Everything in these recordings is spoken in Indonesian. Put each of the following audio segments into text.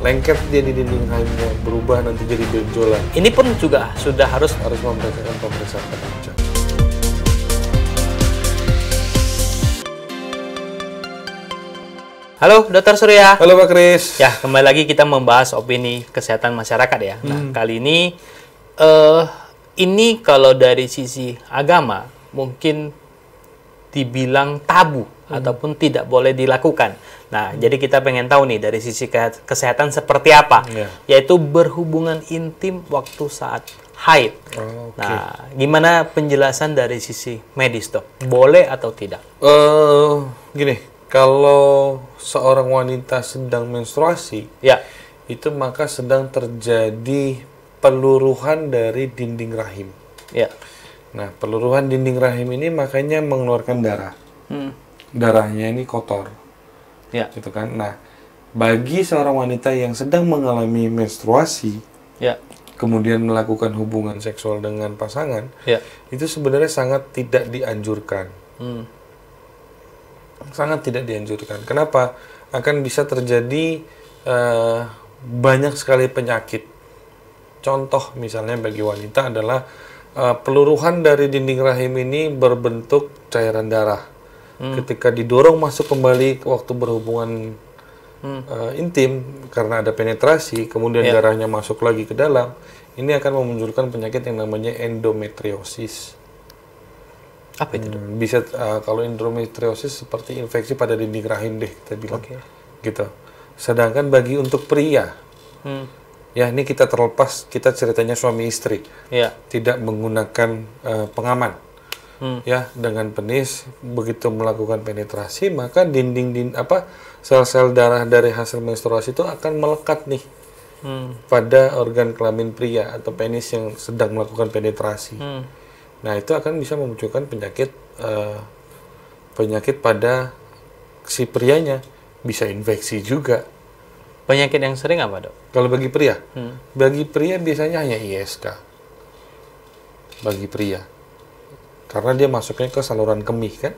lengket dia di dinding rahimnya, berubah nanti jadi benjolan. Ini pun juga sudah harus Memeriksakan pemeriksaan penunjang. Halo, Dokter Surya. Halo Pak Kris. Ya, kembali lagi kita membahas opini kesehatan masyarakat ya. Nah, kali ini kalau dari sisi agama mungkin dibilang tabu ataupun tidak boleh dilakukan. Nah, jadi kita pengen tahu nih dari sisi kesehatan seperti apa, yaitu berhubungan intim waktu saat haid. Nah, gimana penjelasan dari sisi medis, Dok? Boleh atau tidak? Gini. Kalau seorang wanita sedang menstruasi, itu maka sedang terjadi peluruhan dari dinding rahim. Nah, peluruhan dinding rahim ini makanya mengeluarkan darah. Darahnya ini kotor, gitu kan. Nah, bagi seorang wanita yang sedang mengalami menstruasi, kemudian melakukan hubungan seksual dengan pasangan, itu sebenarnya sangat tidak dianjurkan. Sangat tidak dianjurkan. Kenapa? Akan bisa terjadi banyak sekali penyakit. Contoh misalnya bagi wanita adalah peluruhan dari dinding rahim ini berbentuk cairan darah. Ketika didorong masuk kembali waktu berhubungan intim karena ada penetrasi, kemudian darahnya masuk lagi ke dalam, ini akan memunculkan penyakit yang namanya endometriosis. Apa itu? Bisa kalau endometriosis seperti infeksi pada dinding rahim deh kita bilang, gitu. Sedangkan bagi untuk pria, ya ini kita terlepas, kita ceritanya suami istri, tidak menggunakan pengaman, ya dengan penis begitu melakukan penetrasi maka sel-sel darah dari hasil menstruasi itu akan melekat nih pada organ kelamin pria atau penis yang sedang melakukan penetrasi. Nah, itu akan bisa memunculkan penyakit pada si prianya, bisa infeksi juga. Penyakit yang sering apa, Dok? Kalau bagi pria? Bagi pria biasanya hanya ISK. Bagi pria. Karena dia masuknya ke saluran kemih kan?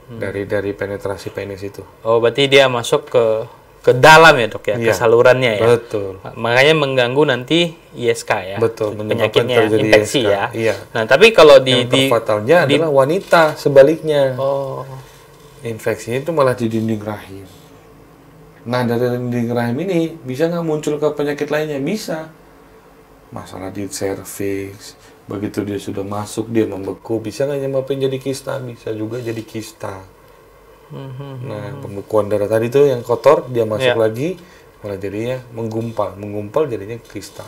Dari penetrasi penis itu. Oh, berarti dia masuk ke dalam ya, Dok ya, ke salurannya ya. Betul. Makanya mengganggu nanti ISK ya. Betul, penyakitnya infeksi ISK. ya. Iya. Nah, tapi kalau yang terfatalnya adalah wanita sebaliknya. Infeksinya itu malah di dinding rahim. Nah, dari dinding rahim ini bisa nggak muncul ke penyakit lainnya? Bisa. Masalah di serviks, begitu dia sudah masuk dia membeku, bisa nggak nyebabin jadi kista? Bisa juga jadi kista. Nah, pembekuan darah tadi tuh yang kotor dia masuk lagi, malah jadinya menggumpal jadinya kista.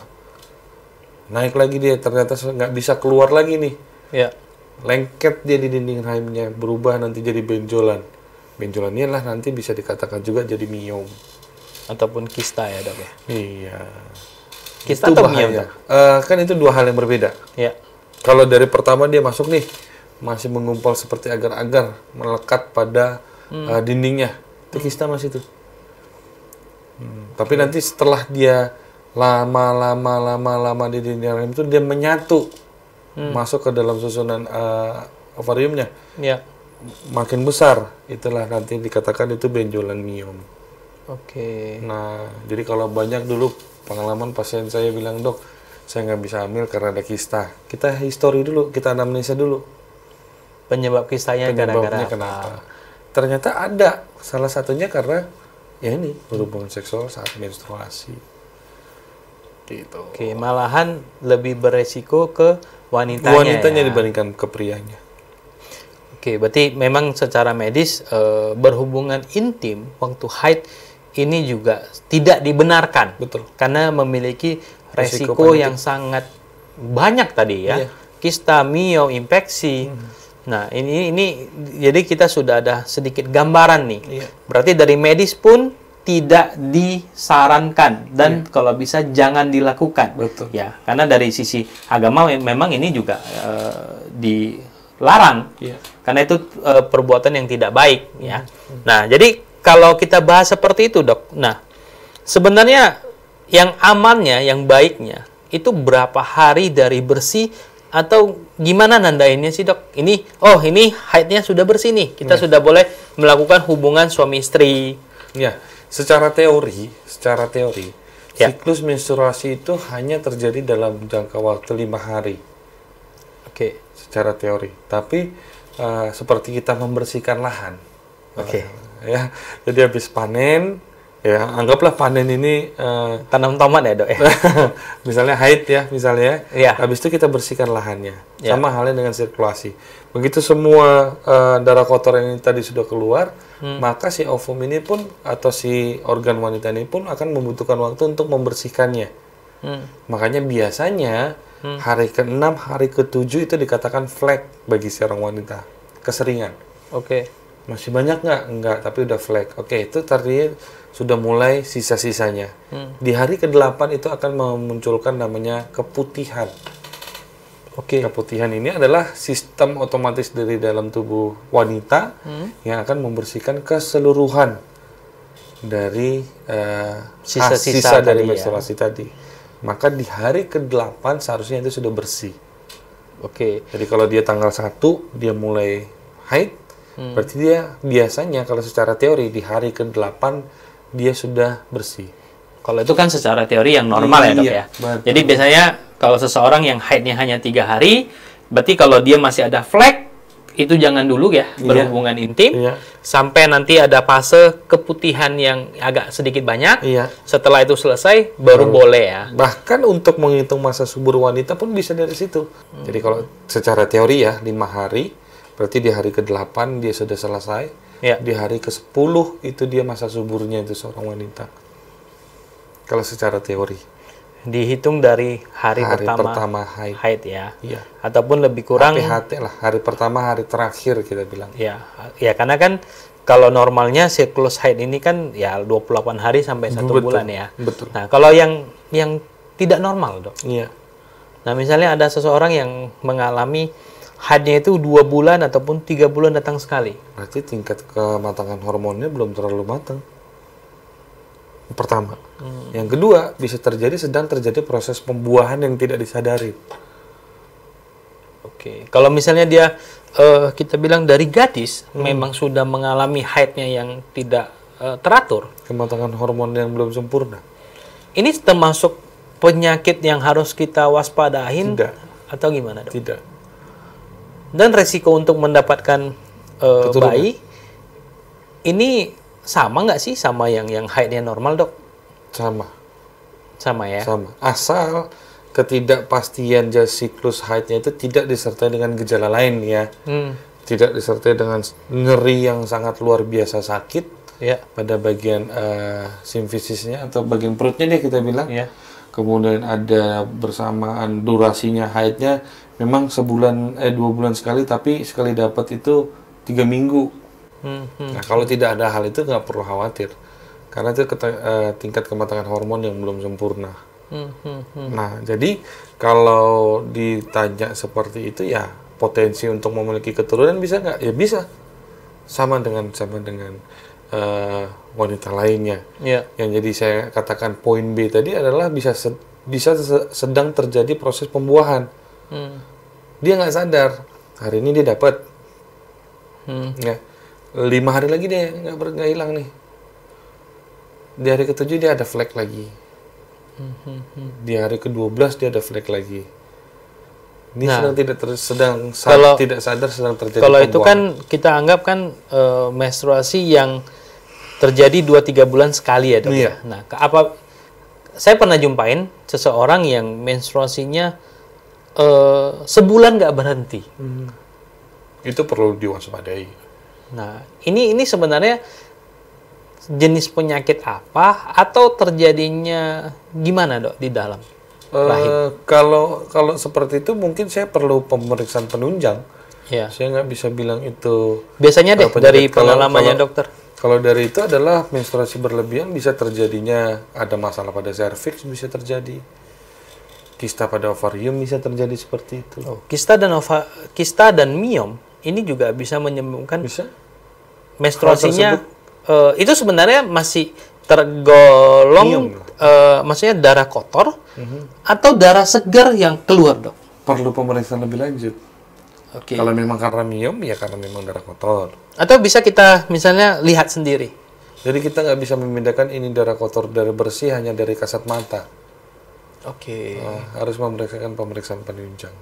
Naik lagi dia ternyata nggak bisa keluar lagi nih. Lengket dia di dinding rahimnya, berubah nanti jadi benjolan. Benjolannya lah nanti bisa dikatakan juga jadi miom ataupun kista ya, Dok ya. Iya. Kista atau miom, Dok? Kan itu dua hal yang berbeda. Kalau dari pertama dia masuk nih masih mengumpal seperti agar-agar melekat pada dindingnya, itu kista masih itu. Tapi nanti setelah dia lama di dinding rahim itu dia menyatu masuk ke dalam susunan ovariumnya, makin besar, itulah nanti dikatakan itu benjolan miom. Nah, jadi kalau banyak dulu pengalaman pasien saya bilang, "Dok, saya nggak bisa hamil karena ada kista." Kita histori dulu, kita anamnesa dulu. Penyebab kistanya gara-gara kenapa? Ternyata ada salah satunya karena ya ini berhubungan seksual saat menstruasi. Gitu. Malahan lebih beresiko ke wanitanya dibandingkan ke prianya. Berarti memang secara medis berhubungan intim waktu haid ini juga tidak dibenarkan. Betul. Karena memiliki resiko yang sangat banyak tadi ya. Kista, miom, infeksi. Nah, ini jadi kita sudah ada sedikit gambaran nih. Berarti dari medis pun tidak disarankan dan kalau bisa jangan dilakukan. Betul. Ya, karena dari sisi agama memang ini juga dilarang. Karena itu perbuatan yang tidak baik ya. Nah, jadi kalau kita bahas seperti itu, Dok. Nah, sebenarnya yang amannya, yang baiknya itu berapa hari dari bersih atau gimana nandainnya sih, Dok? Ini haidnya sudah bersih nih. Kita sudah boleh melakukan hubungan suami istri. Ya, secara teori Ya. Siklus menstruasi itu hanya terjadi dalam jangka waktu 5 hari Oke. secara teori. Tapi seperti kita membersihkan lahan. Oke. Ya, jadi habis panen, ya anggaplah panen ini Tanam tomat ya, Dok ya. misalnya haid ya, misalnya. Iya. Habis itu kita bersihkan lahannya. Ya. Sama halnya dengan sirkulasi. Begitu semua darah kotor yang tadi sudah keluar, maka si ovum ini pun atau si organ wanita ini pun akan membutuhkan waktu untuk membersihkannya. Makanya biasanya hari ke-6, hari ke-7 itu dikatakan flek bagi seorang wanita. Keseringan. Oke. Masih banyak nggak? Enggak, tapi udah flek. Oke, itu tadinya sudah mulai sisa-sisanya. Di hari ke-8 itu akan memunculkan namanya keputihan. Oke. Keputihan ini adalah sistem otomatis dari dalam tubuh wanita yang akan membersihkan keseluruhan dari Sisa-sisa sisa dari tadi ya. menstruasi tadi. Maka di hari ke-8 seharusnya itu sudah bersih. Oke. Jadi kalau dia tanggal 1 dia mulai haid, berarti dia biasanya kalau secara teori di hari ke-8 dia sudah bersih. Kalau itu kan secara teori yang normal ya, Dok Iya, ya. betul. Jadi biasanya kalau seseorang yang haidnya hanya 3 hari, berarti kalau dia masih ada flek, itu jangan dulu ya berhubungan intim, Iya. sampai nanti ada fase keputihan yang agak sedikit banyak. Iya. Setelah itu selesai, baru boleh ya. Bahkan untuk menghitung masa subur wanita pun bisa dari situ. Jadi kalau secara teori ya 5 hari, berarti di hari ke-8 dia sudah selesai. Ya. Di hari ke-10 itu dia masa suburnya itu seorang wanita. Kalau secara teori. Dihitung dari hari pertama haid. ya. Iya. Ataupun lebih kurang HPHT lah, hari pertama, hari terakhir kita bilang. ya. Ya karena kan kalau normalnya siklus haid ini kan ya 28 hari sampai 1 Betul, bulan ya. betul. Nah, kalau yang tidak normal, Dok. Iya. Nah, misalnya ada seseorang yang mengalami haidnya itu 2 bulan ataupun 3 bulan datang sekali. Berarti tingkat kematangan hormonnya belum terlalu matang. Pertama. Yang kedua, bisa sedang terjadi proses pembuahan yang tidak disadari. Oke. Kalau misalnya dia kita bilang dari gadis memang sudah mengalami haidnya yang tidak teratur. Kematangan hormon yang belum sempurna. Ini termasuk penyakit yang harus kita waspadain Tidak. atau gimana, Dok? Tidak. Dan resiko untuk mendapatkan Keturunan. bayi ini sama nggak sih sama yang haidnya normal, Dok? Sama. Sama ya. Sama. Asal ketidakpastian siklus haidnya itu tidak disertai dengan gejala lain ya. Tidak disertai dengan nyeri yang sangat luar biasa sakit Ya. pada bagian simfisisnya atau bagian perutnya deh kita bilang. Ya. Kemudian ada bersamaan durasinya haidnya memang 2 bulan sekali, tapi sekali dapat itu 3 minggu. Nah, kalau tidak ada hal itu nggak perlu khawatir, karena itu tingkat kematangan hormon yang belum sempurna. Nah, jadi kalau ditanya seperti itu ya potensi untuk memiliki keturunan bisa nggak? Ya bisa, sama dengan wanita lainnya. Ya. Yang jadi saya katakan poin B tadi adalah bisa sedang terjadi proses pembuahan. Dia nggak sadar hari ini dia dapat, ya 5 hari lagi dia nggak hilang nih. Di hari ke-7 dia ada flek lagi. Di hari ke-12 dia ada flek lagi. Ini Nah, tidak sadar sedang terjadi Kalau itu pembuahan. kan kita anggap kan menstruasi yang terjadi 2-3 bulan sekali ya, Dok. Iya. Nah, saya pernah jumpain seseorang yang menstruasinya sebulan nggak berhenti. Itu perlu diwaspadai. Nah, ini sebenarnya jenis penyakit apa atau terjadinya gimana, Dok, di dalam rahim? Kalau seperti itu mungkin saya perlu pemeriksaan penunjang. Ya. Saya nggak bisa bilang itu. Biasanya deh penyakit. dari pengalamannya dokter. Kalau dari itu adalah menstruasi berlebihan, bisa terjadinya ada masalah pada serviks, bisa terjadi kista pada ovarium, bisa terjadi seperti itu. Oh, kista dan miom ini juga bisa menyebabkan Bisa? menstruasinya. Itu sebenarnya masih tergolong Miom. maksudnya darah kotor atau darah segar yang keluar, Dok? Perlu pemeriksaan lebih lanjut. Oke. Kalau memang karena miom, ya karena memang darah kotor. Atau bisa kita misalnya lihat sendiri. Jadi kita nggak bisa membedakan ini darah kotor, darah bersih hanya dari kasat mata. Oke. Harus memeriksakan pemeriksaan penunjang.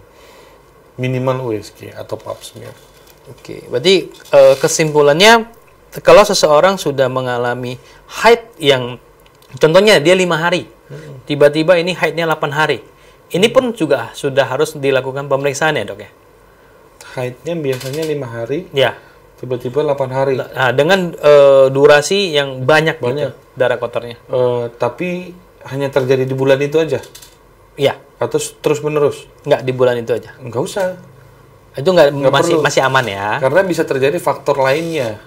Minimal USG atau pap smear. Oke, berarti kesimpulannya kalau seseorang sudah mengalami haid yang contohnya dia 5 hari, tiba-tiba ini haidnya 8 hari. Ini pun juga sudah harus dilakukan pemeriksaan ya, Dok ya? Haidnya biasanya 5 hari, Ya. tiba-tiba 8 hari. Nah, dengan durasi yang banyak. Gitu, darah kotornya. Tapi hanya terjadi di bulan itu aja? Iya. Atau terus-menerus? Nggak di bulan itu aja. Nggak usah. Itu masih aman ya. Karena bisa terjadi faktor lainnya.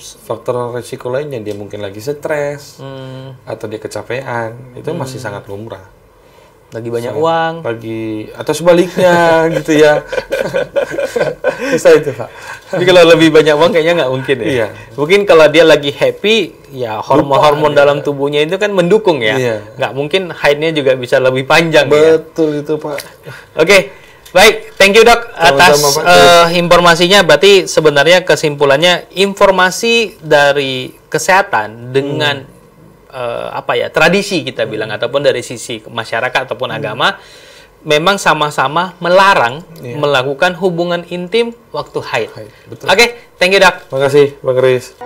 Faktor resiko lainnya, dia mungkin lagi stres atau dia kecapean, itu masih sangat lumrah. Lagi banyak uang. Atau sebaliknya gitu ya. Bisa itu, Pak. Tapi kalau lebih banyak uang kayaknya nggak mungkin ya. Iya. Mungkin kalau dia lagi happy, ya hormon-hormon dalam tubuhnya itu kan mendukung ya. Iya. Nggak mungkin haidnya juga bisa lebih panjang. Betul itu, Pak. Oke. Baik, thank you Dok atas informasinya. Berarti sebenarnya kesimpulannya informasi dari kesehatan dengan tradisi kita bilang ataupun dari sisi masyarakat ataupun agama memang sama-sama melarang melakukan hubungan intim waktu haid. Oke, thank you Dok. Terima kasih, Bang Kris.